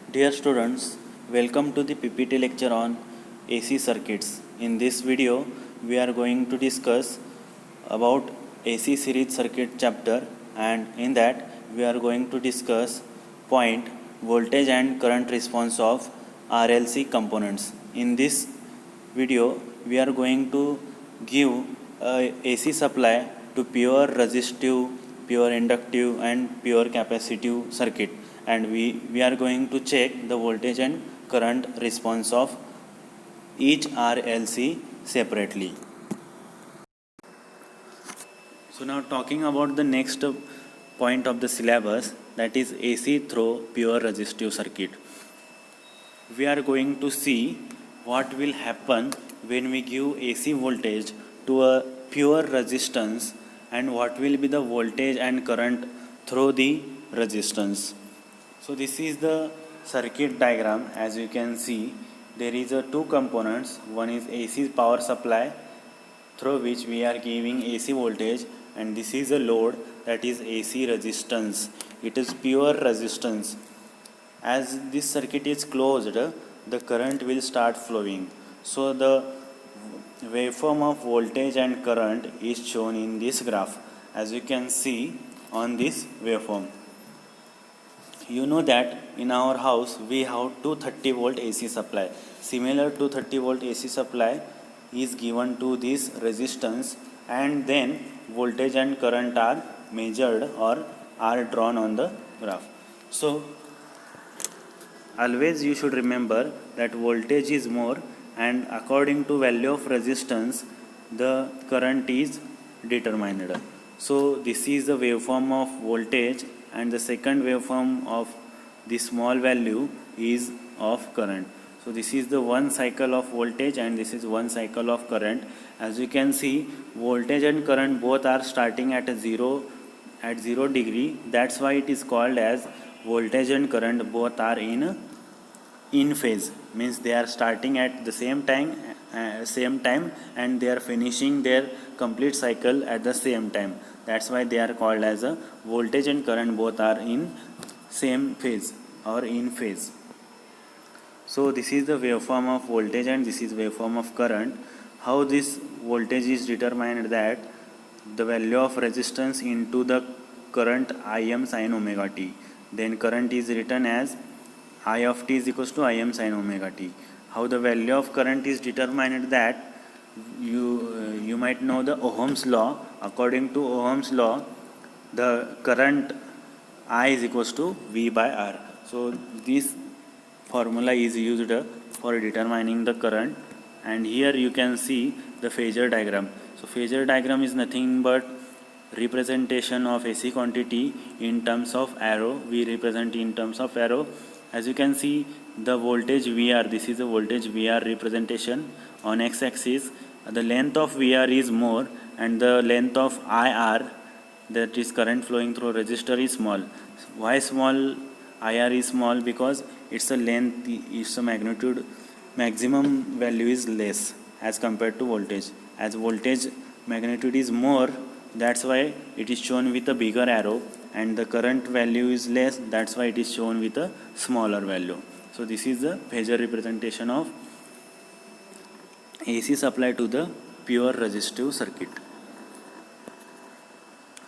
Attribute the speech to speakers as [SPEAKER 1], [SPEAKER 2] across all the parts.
[SPEAKER 1] Dear students, welcome to the PPT lecture on AC circuits. In this video, we are going to discuss about AC series circuit chapter, and in that we are going to discuss point voltage and current response of RLC components. In this video, we are going to give a AC supply to pure resistive, pure inductive and pure capacitive circuit, and we are going to check the voltage and current response of each RLC separately. So now talking about the next point of the syllabus, that is AC through pure resistive circuit. We are going to see what will happen when we give AC voltage to a pure resistance and what will be the voltage and current through the resistance. So this is the circuit diagram. As you can see, there is a two components. One is AC power supply through which we are giving AC voltage, and this is a load, that is AC resistance. It is pure resistance. As this circuit is closed, the current will start flowing. So the waveform of voltage and current is shown in this graph, as you can see on this waveform. You know that in our house we have 230 volt AC supply. Similar 230 volt AC supply is given to this resistance, and then voltage and current are measured or are drawn on the graph. So always you should remember that voltage is more, and according to value of resistance the current is determined. So this is the waveform of voltage, and the second waveform of the small value is of current. So this is the one cycle of voltage and this is one cycle of current. As you can see, voltage and current both are starting at 0 degree. That's why it is called as voltage and current both are in phase, means they are starting at the same time and they are finishing their complete cycle at the same time. That's why they are called as a voltage and current both are in same phase or in phase. So this is the waveform of voltage and this is waveform of current. How this voltage is determined, that the value of resistance into the current Im sin omega t. Then current is written as I of t is equals to Im sin omega t. How the value of current is determined, that you might know the Ohm's law. According to Ohm's law, the current I is equals to V by R. So this formula is used for determining the current, and here you can see the phasor diagram. So phasor diagram is nothing but representation of AC quantity in terms of arrow. We represent in terms of arrow. As you can see, the voltage VR, this is the voltage VR representation on x-axis. The length of VR is more and the length of IR, that is current flowing through resistor, is small. Why small IR is small? Because its a length, its a magnitude, maximum value is less as compared to voltage. As voltage magnitude is more, that's why it is shown with a bigger arrow, and the current value is less, that's why it is shown with a smaller value. So this is the phasor representation of AC supply to the pure resistive circuit.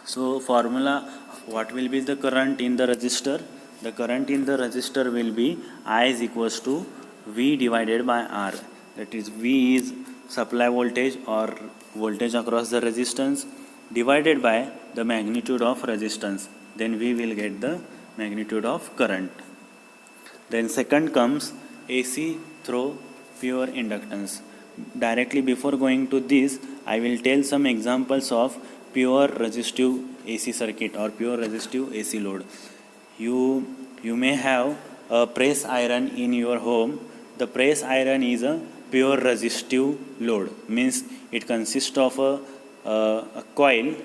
[SPEAKER 1] So formula, what will be the current in the resistor? The current in the resistor will be I is equals to V divided by R. That is, V is supply voltage or voltage across the resistance divided by the magnitude of resistance. Then we will get the magnitude of current. Then second comes AC through pure inductance. Directly before going to this, I will tell some examples of pure resistive AC circuit or pure resistive AC load. You may have a press iron in your home. The press iron is a pure resistive load, means it consists of a coil.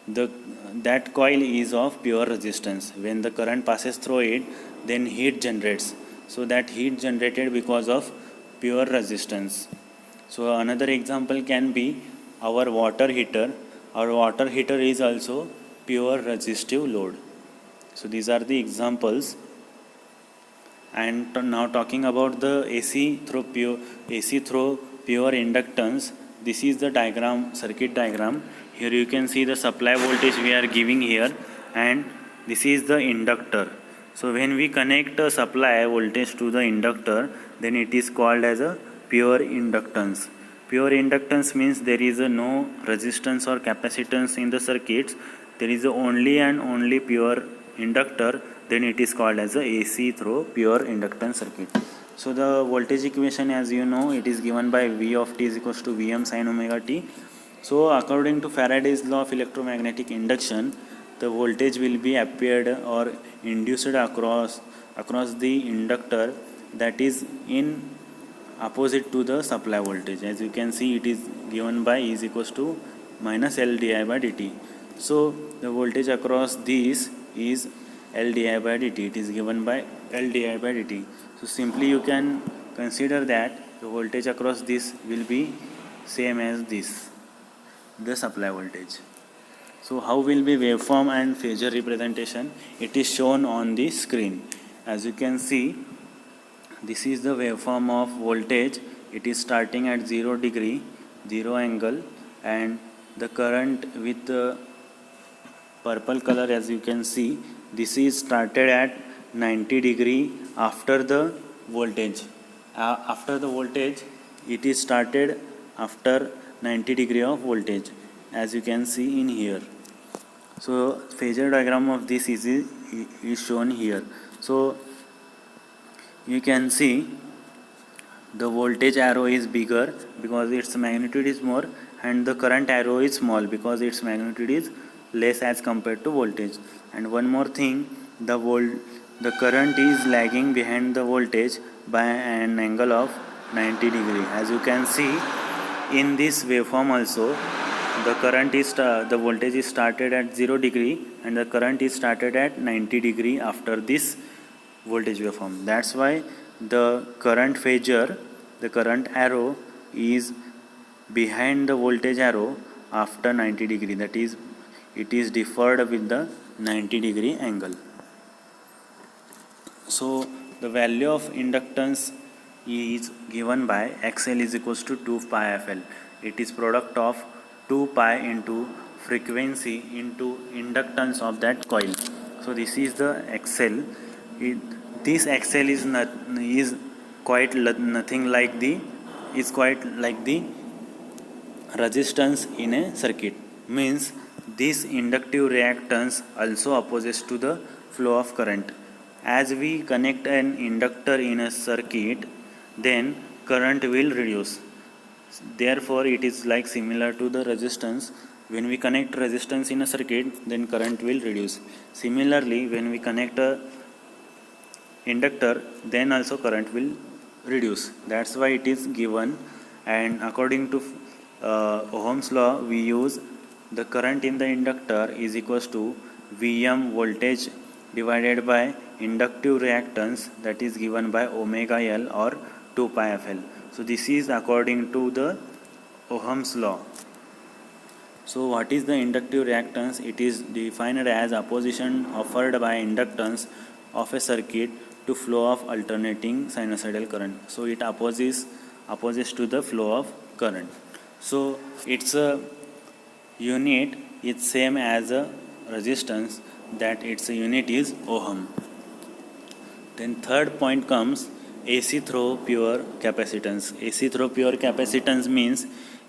[SPEAKER 1] That coil is of pure resistance. When the current passes through it, then heat generates. So that heat generated because of pure resistance. So another example can be our water heater. Our water heater is also pure resistive load. So these are the examples. And now talking about the AC through pure inductance, this is the diagram, circuit diagram. Here you can see the supply voltage we are giving here, and this is the inductor. So when we connect a supply voltage to the inductor, then it is called as a pure inductance. Pure inductance means there is no resistance or capacitance in the circuits. There is only and only pure inductor. Then it is called as a AC through pure inductance circuit. So the voltage equation, as you know, it is given by V of t is equals to Vm sin omega t. So according to Faraday's law of electromagnetic induction, the voltage will be appeared or induced across the inductor that is in opposite to the supply voltage. As you can see, it is given by E is equals to minus L di by dt. So the voltage across this is L di by dt. It is given by L di by dt. So simply you can consider that the voltage across this will be same as this, the supply voltage. So how will be waveform and phasor representation? It is shown on the screen. As you can see, this is the waveform of voltage. It is starting at 0 degree, 0 angle, and the current with the purple color, as you can see, this is started at 90 degree after the voltage. After the voltage, it is started after 90 degree of voltage, as you can see in here. So phasor diagram of this is shown here. So you can see the voltage arrow is bigger because its magnitude is more, and the current arrow is small because its magnitude is less as compared to voltage. And one more thing, the current is lagging behind the voltage by an angle of 90 degree. As you can see in this waveform also, the voltage is started at 0 degree and the current is started at 90 degree after this voltage waveform. That's why the current phasor, the current arrow is behind the voltage arrow after 90 degree. That is, it is deferred with the 90 degree angle. So the value of inductance is given by XL is equals to 2 pi FL. It is product of 2 pi into frequency into inductance of that coil. So this is the XL. This XL is quite nothing like the resistance in a circuit. Means this inductive reactance also opposes to the flow of current. As we connect an inductor in a circuit, then current will reduce. Therefore, it is like similar to the resistance. When we connect resistance in a circuit, then current will reduce. Similarly, when we connect a inductor, then also current will reduce. That's why it is given. And according to Ohm's law, we use the current in the inductor is equals to Vm voltage divided by inductive reactance, that is given by omega L or 2 pi FL. So this is according to the Ohm's law. So what is the inductive reactance? It is defined as opposition offered by inductance of a circuit to flow of alternating sinusoidal current. So it opposes to the flow of current. So its a unit is same as a resistance, that its unit is ohm. Then third point comes AC through pure capacitance. AC through pure capacitance means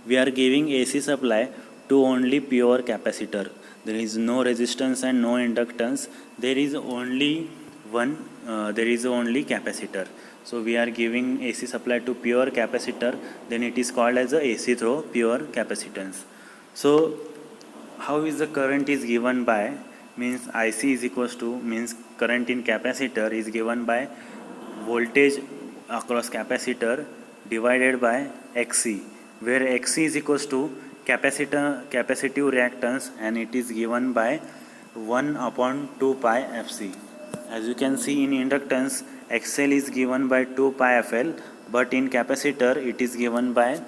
[SPEAKER 1] we are giving AC supply to only pure capacitor. There is no resistance and no inductance. There is only capacitor. So we are giving AC supply to pure capacitor, then it is called as a AC through pure capacitance. So how is the current is given by? Means IC is equals to, means current in capacitor is given by voltage across capacitor divided by XC, where XC is equals to capacitive reactance, and it is given by 1 upon 2 pi FC. As you can see in inductance, XL is given by 2 pi FL, but in capacitor it is given by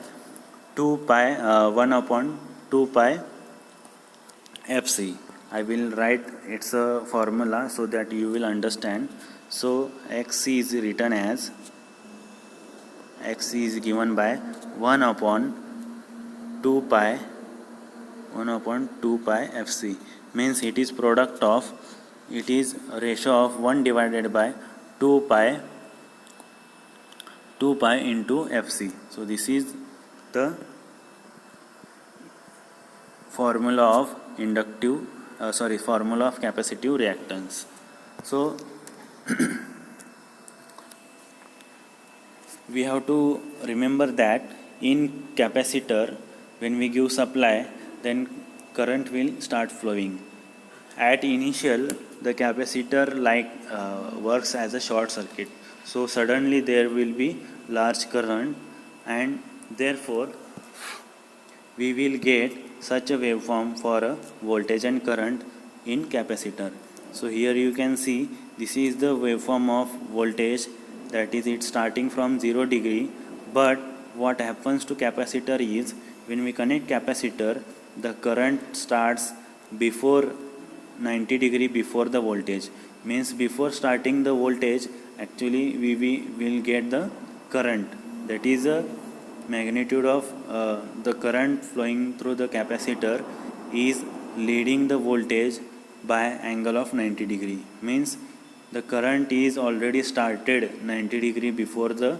[SPEAKER 1] 1 upon 2 pi FC. I will write its a formula so that you will understand. So Xc is written as, Xc is given by 1 upon 2 pi Fc, means it is product of, it is ratio of 1 divided by 2 pi into Fc. So this is the formula of formula of capacitive reactance. So we have to remember that in capacitor, when we give supply, then current will start flowing. At initial, the capacitor works as a short circuit, so suddenly there will be large current, and therefore we will get such a waveform for a voltage and current in capacitor. So here you can see this is the waveform of voltage, that is it starting from 0 degree. But what happens to capacitor is, when we connect capacitor, the current starts before 90 degree before the voltage, means before starting the voltage actually we will get the current, that is a magnitude of the current flowing through the capacitor is leading the voltage by angle of 90 degree, means the current is already started 90 degree before the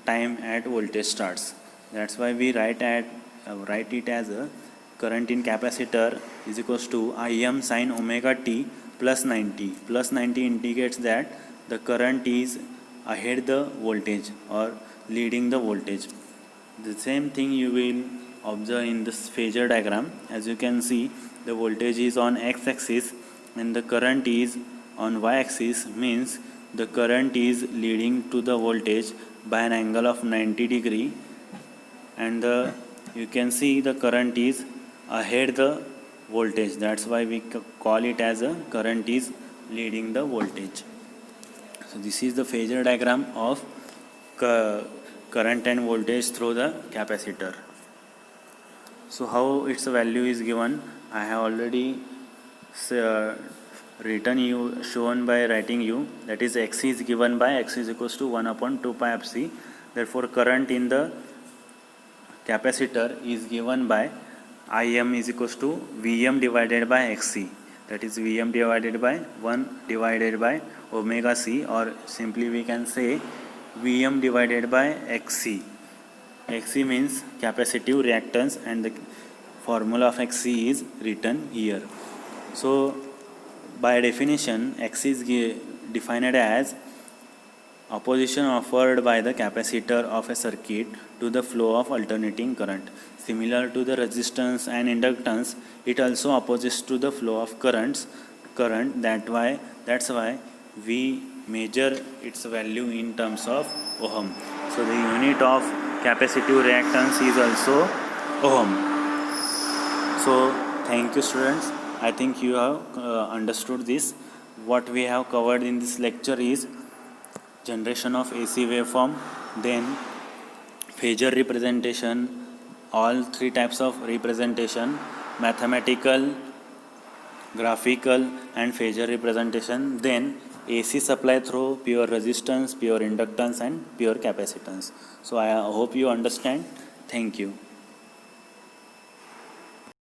[SPEAKER 1] time at voltage starts. That's why we write it as a current in capacitor is equals to Im sin omega t plus 90. Plus 90 indicates that the current is ahead the voltage or leading the voltage. The same thing you will observe in this phasor diagram. As you can see, the voltage is on x-axis and the current is on y-axis, means the current is leading to the voltage by an angle of 90 degree, and you can see the current is ahead the voltage. That's why we call it as a current is leading the voltage. So this is the phasor diagram of current and voltage through the capacitor. So how its value is given, I have already shown by writing you, that is X is given by X is equals to 1 upon 2 pi Fc. Therefore current in the capacitor is given by Im is equals to Vm divided by Xc, that is Vm divided by 1 divided by omega c, or simply we can say Vm divided by Xc. Xc means capacitive reactance, and the formula of Xc is written here. So by definition, X is defined as opposition offered by the capacitor of a circuit to the flow of alternating current. Similar to the resistance and inductance, it also opposes to the flow of current. That's why we measure its value in terms of ohm. So the unit of capacitive reactance is also ohm. So thank you students. I think you have understood this. What we have covered in this lecture is generation of AC waveform, then phasor representation, all three types of representation, mathematical, graphical and phasor representation, then AC supply through pure resistance, pure inductance and pure capacitance. So I hope you understand. Thank you.